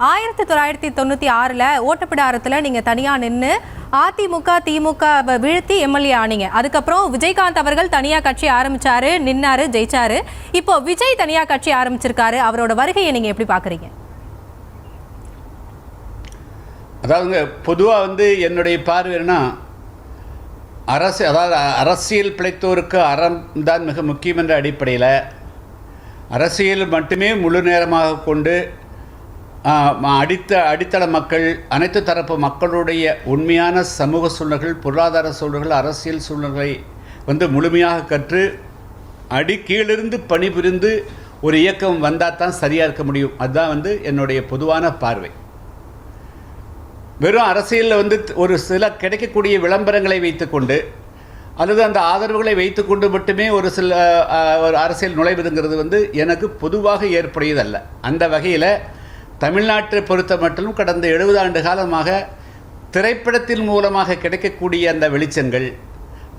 1996 ஓட்டப்பிடாரத்தில் நீங்கள் தனியாக நின்று அதிமுக திமுக வீழ்த்தி எம்எல்ஏ ஆனீங்க. அதுக்கப்புறம் விஜயகாந்த் அவர்கள் தனியாக கட்சி ஆரம்பிச்சாரு, நின்னாரு, ஜெயிச்சாரு. இப்போ விஜய் தனியாக கட்சி ஆரம்பிச்சிருக்காரு. அவரோட வருகையை நீங்கள் எப்படி பார்க்குறீங்க? அதாவதுங்க, பொதுவாக என்னுடைய பார்வைன்னா அரசியல் பிழைத்தோருக்கு அறம் தான் மிக முக்கியம் என்ற அடிப்படையில் அரசியல் மட்டுமே முழு நேரமாக கொண்டு அடித்தள மக்கள், அனைத்து தரப்பு மக்களுடைய உண்மையான சமூக சூழ்நிலைகள், பொருளாதார சூழ்நிலைகள், அரசியல் சூழ்நிலைகளை முழுமையாக கற்று கீழிருந்து பணிபுரிந்து ஒரு இயக்கம் வந்தால் தான் சரியாக இருக்க முடியும். அதுதான் என்னுடைய பொதுவான பார்வை. வெறும் அரசியலில் ஒரு சில கிடைக்கக்கூடிய விளம்பரங்களை வைத்துக்கொண்டு அல்லது அந்த ஆதரவுகளை வைத்துக்கொண்டு மட்டுமே ஒரு அரசியல் நுழைவதுங்கிறது எனக்கு பொதுவாக ஏற்புடையதல்ல. அந்த வகையில் தமிழ்நாட்டை பொறுத்த மட்டும் கடந்த 70 ஆண்டு காலமாக திரைப்படத்தின் மூலமாக கிடைக்கக்கூடிய அந்த வெளிச்சங்கள்,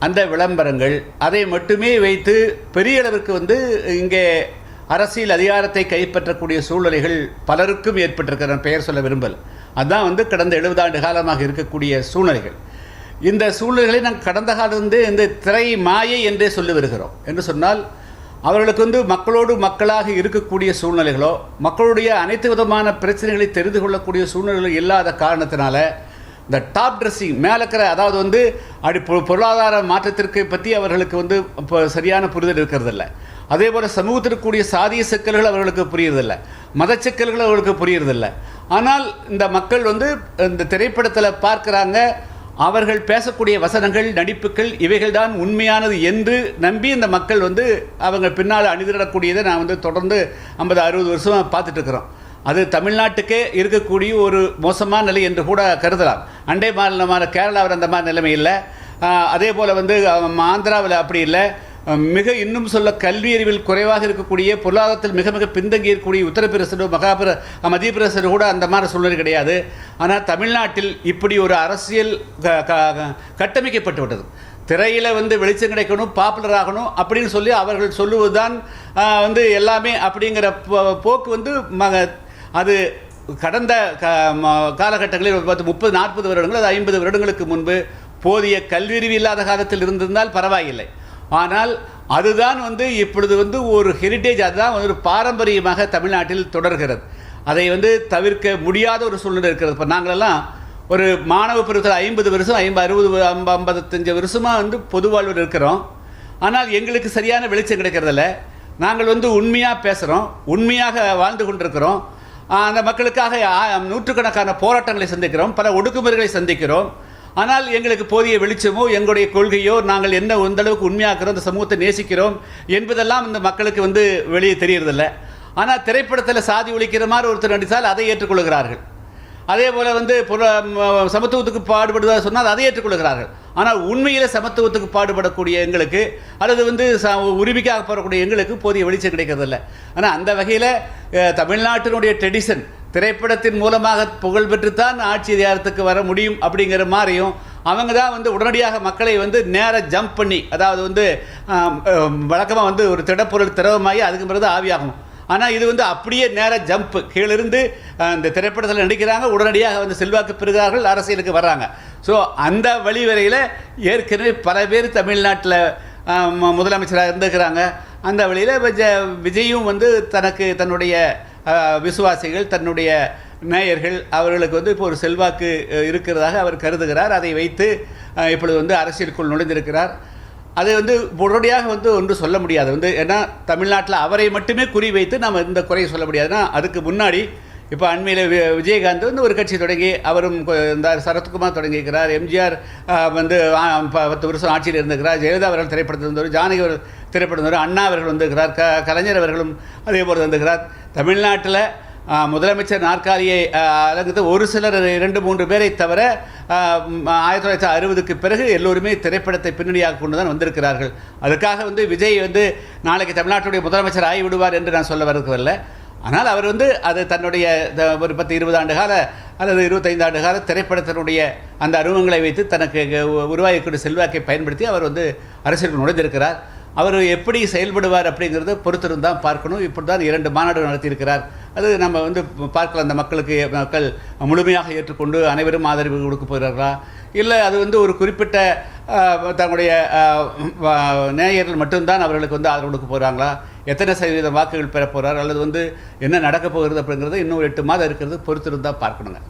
அந்த விளம்பரங்கள், அதை மட்டுமே வைத்து பெரிய அளவிற்கு இங்கே அரசியல் அதிகாரத்தை கைப்பற்றக்கூடிய சூழ்நிலைகள் பலருக்கும் ஏற்பட்டிருக்கிற பெயர் சொல்ல விரும்பல். அதுதான் கடந்த 70 ஆண்டு காலமாக இருக்கக்கூடிய சூழ்நிலைகள். இந்த சூழ்நிலைகளை நாங்கள் கடந்த காலத்திலிருந்து இந்த திரை மாயை என்றே சொல்லி வருகிறோம். என்று சொன்னால் அவர்களுக்கு மக்களோடு மக்களாக இருக்கக்கூடிய சூழ்நிலைகளோ, மக்களுடைய அனைத்து விதமான பிரச்சனைகளை தெரிந்து கொள்ளக்கூடிய சூழ்நிலைகள் இல்லாத காரணத்தினால இந்த டாப் ட்ரெஸ்ஸிங் மேலக்கிற, அதாவது பொருளாதார மாற்றத்திற்கு பற்றி அவர்களுக்கு இப்போ சரியான புரிதல் இருக்கிறதில்ல. அதே போல் சமூகத்திற்குரிய சாதிய சிக்கல்கள் அவர்களுக்கு புரியறதில்லை, மத சிக்கல்கள் அவர்களுக்கு புரியறதில்லை. ஆனால் இந்த மக்கள் இந்த திரைப்படத்தில் பார்க்குறாங்க, அவர்கள் பேசக்கூடிய வசனங்கள், நடிப்புகள் இவைகள் தான் உண்மையானது என்று நம்பி இந்த மக்கள் அவங்க பின்னால் அணிதிரடக்கூடியதை நான் தொடர்ந்து 50-60 வருஷமாக பார்த்துட்டு இருக்கிறோம். அது தமிழ்நாட்டுக்கே இருக்கக்கூடிய ஒரு மோசமான நிலை என்று கூட கருதலாம். அண்டை மாநிலமான கேரளாவில் அந்த மாதிரி நிலைமை இல்லை. அதே போல் ஆந்திராவில் அப்படி இல்லை. மிக இன்னும் சொல்ல கல்வி அறிவில் குறைவாக இருக்கக்கூடிய, பொருளாதாரத்தில் மிக மிக பின்தங்கி இருக்கக்கூடிய உத்தரப்பிரதேசம், மத்திய பிரதேசம் கூட அந்த மாதிரி சூழ்நிலை கிடையாது. ஆனால் தமிழ்நாட்டில் இப்படி ஒரு அரசியல் கட்டமைக்கப்பட்டு விட்டது. திரையில் வெளிச்சம் கிடைக்கணும், பாப்புலர் ஆகணும் அப்படின்னு சொல்லி அவர்கள் சொல்லுவது தான் எல்லாமே அப்படிங்கிற போக்கு அது கடந்த காலகட்டங்களில் 30-40 வருடங்கள், அது 50 வருடங்களுக்கு முன்பு போதிய கல்வியறிவு இல்லாத காலத்தில் இருந்திருந்தால் பரவாயில்லை. ஆனால் அதுதான் இப்பொழுது ஒரு ஹெரிட்டேஜ், அதுதான் ஒரு பாரம்பரியமாக தமிழ்நாட்டில் தொடர்கிறது. அதை தவிர்க்க முடியாத ஒரு சூழ்நிலை இருக்கிறது. இப்போ நாங்களெல்லாம் ஒரு மாணவ பருவத்தில் 50 வருஷம், 55 வருஷமாக பொது வாழ்வில் இருக்கிறோம். ஆனால் எங்களுக்கு சரியான வெளிச்சம் கிடைக்கிறதில்ல. நாங்கள் உண்மையாக பேசுகிறோம், உண்மையாக வாழ்ந்து கொண்டிருக்கிறோம். அந்த மக்களுக்காக நூற்றுக்கணக்கான போராட்டங்களை சந்திக்கிறோம், பல ஒடுக்குமுறைகளை சந்திக்கிறோம். ஆனால் எங்களுக்கு போதிய வெளிச்சமோ, எங்களுடைய கொள்கையோ, நாங்கள் என்ன எந்த அளவுக்கு உண்மையாக்குறோம், இந்த சமூகத்தை நேசிக்கிறோம் என்பதெல்லாம் இந்த மக்களுக்கு வெளியே தெரியறதில்லை. ஆனால் திரைப்படத்தில் சாதி ஒழிக்கிற மாதிரி ஒருத்தர் நடித்தால் அதை ஏற்றுக்கொள்கிறார்கள். அதே போல் சமத்துவத்துக்கு பாடுபடுவதாக சொன்னால் அதை ஏற்றுக்கொள்கிறார்கள். ஆனால் உண்மையில் சமத்துவத்துக்கு பாடுபடக்கூடிய எங்களுக்கு, அல்லது உரிமைக்காக போகக்கூடிய எங்களுக்கு போதிய வெளிச்சம் கிடைக்கிறதில்ல. ஆனால் அந்த வகையில் தமிழ்நாட்டினுடைய ட்ரெடிஷன், திரைப்படத்தின் மூலமாக புகழ் பெற்றுத்தான் ஆட்சி அதிகாரத்துக்கு வர முடியும் அப்படிங்கிற மாதிரியும் அவங்க தான் உடனடியாக மக்களை நேராக ஜம்ப் பண்ணி, அதாவது வழக்கமாக ஒரு திடப்பொருள் திரவமாகி அதுக்கு பிறகு ஆவியாகும். ஆனால் இது அப்படியே நேராக ஜம்ப்பு, கீழிருந்து இந்த திரைப்படத்தில் நடிக்கிறாங்க, உடனடியாக செல்வாக்கு பெறுகிறார்கள், அரசியலுக்கு வர்றாங்க. ஸோ அந்த வழிவரையில் ஏற்கனவே பல பேர் தமிழ்நாட்டில் முதலமைச்சராக இருந்துக்கிறாங்க. அந்த வழியில் விஜயும் தனக்கு தன்னுடைய விசுவாசிகள், தன்னுடைய நேயர்கள், அவர்களுக்கு இப்போ ஒரு செல்வாக்கு இருக்கிறதாக அவர் கருதுகிறார். அதை வைத்து இப்பொழுது அரசியலுக்குள் நுழைந்திருக்கிறார். அது உடனடியாக ஒன்று சொல்ல முடியாது. ஏன்னா தமிழ்நாட்டில் அவரை மட்டுமே குறி வைத்து நம்ம இந்த குறையை சொல்ல முடியாதுன்னா, அதுக்கு முன்னாடி இப்போ அண்மையில் விஜயகாந்த் ஒரு கட்சி தொடங்கி, அவரும் இந்த சரத்குமார் தொடங்கியிருக்கிறார். எம்ஜிஆர் 10 வருஷம் ஆட்சியில் இருந்திருக்கிறார். ஜெயலலிதா அவர்கள் திரைப்படத்தில் இருந்தவர், ஜானகி அவர்கள் திரைப்படம் வரும், அண்ணா அவர்கள் வந்திருக்கிறார், கலைஞர் அவர்களும் அதே போல் வந்திருக்கிறார். தமிழ்நாட்டில் முதலமைச்சர் நாற்காலியை அலங்குது ஒரு சிலர் 2-3 பேரை தவிர 1960க்கு பிறகு எல்லோருமே திரைப்படத்தை பின்னணியாக கொண்டு தான் வந்திருக்கிறார்கள். அதுக்காக விஜய் நாளைக்கு தமிழ்நாட்டுடைய முதலமைச்சர் ஆகிவிடுவார் என்று நான் சொல்ல வரவில்லை. ஆனால் அவர் அது தன்னுடைய ஒரு 10-20 ஆண்டு கால அல்லது 25 ஆண்டு கால திரைப்படத்தினுடைய அந்த அனுபவங்களை வைத்து தனக்கு உருவாகக்கூடிய செல்வாக்கை பயன்படுத்தி அவர் அரசியலுக்கு நுழைந்திருக்கிறார். அவர் எப்படி செயல்படுவார் அப்படிங்கிறத பொறுத்திருந்தான் பார்க்கணும். இப்படி தான் 2 மாநாடுகள் நடத்தியிருக்கிறார். அது நம்ம வந்து பார்க்கலாம். அந்த மக்கள் முழுமையாக ஏற்றுக்கொண்டு அனைவரும் ஆதரவு கொடுக்க போகிறார்களா, இல்லை அது வந்து ஒரு குறிப்பிட்ட தங்களுடைய நேயர்கள் மட்டும்தான் அவர்களுக்கு வந்து ஆதரவு கொடுக்க போகிறாங்களா, எத்தனை சதவீத வாக்குகள் பெற போகிறார், அல்லது வந்து என்ன நடக்க போகிறது அப்படிங்கிறது இன்னும் 8 மாதம் இருக்கிறது, பொறுத்திருந்தால் பார்க்கணுங்க.